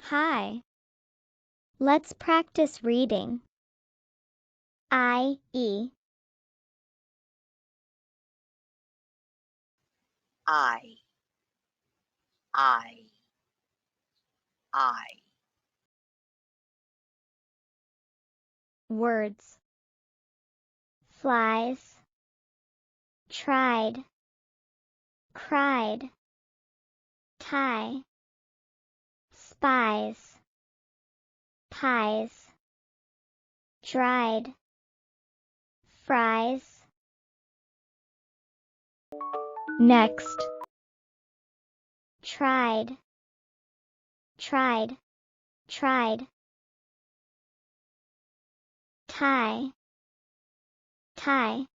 Hi. Let's practice reading. I, E. I. Words. Flies. Tried. Cried. Tie. Spies. Pies. Dried. Fries. Next. Tried. Tried. Tried. Tie. Tie.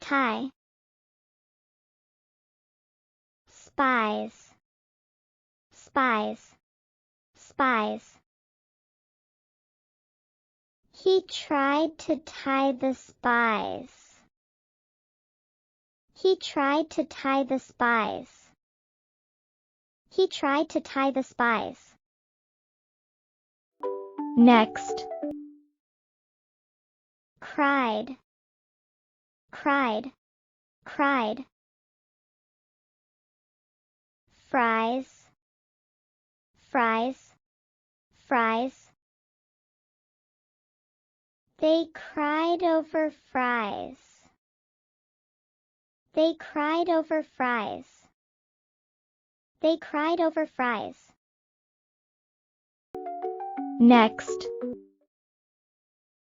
Tie. Spies. Spies. Spies. He tried to tie the spies. He tried to tie the spies. He tried to tie the spies. Next. Cried. Cried. Cried. Fries. Fries. Fries. They cried over fries. They cried over fries. They cried over fries. Next.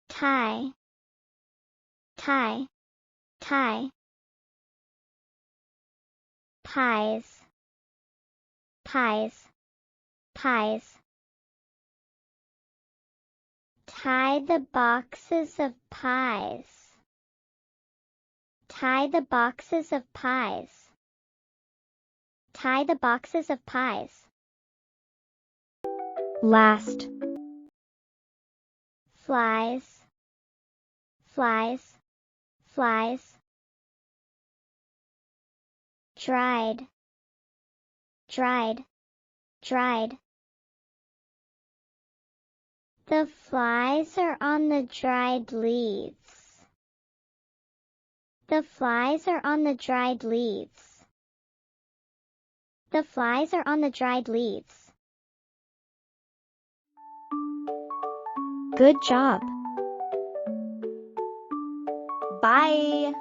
Tie. Tie. Tie. Pies. Pies. Pies. Tie the boxes of pies. Tie the boxes of pies. Tie the boxes of pies. Last. Flies. Flies. Flies. Dried. Dried. Dried. The flies are on the dried leaves. The flies are on the dried leaves. The flies are on the dried leaves. Good job. Bye.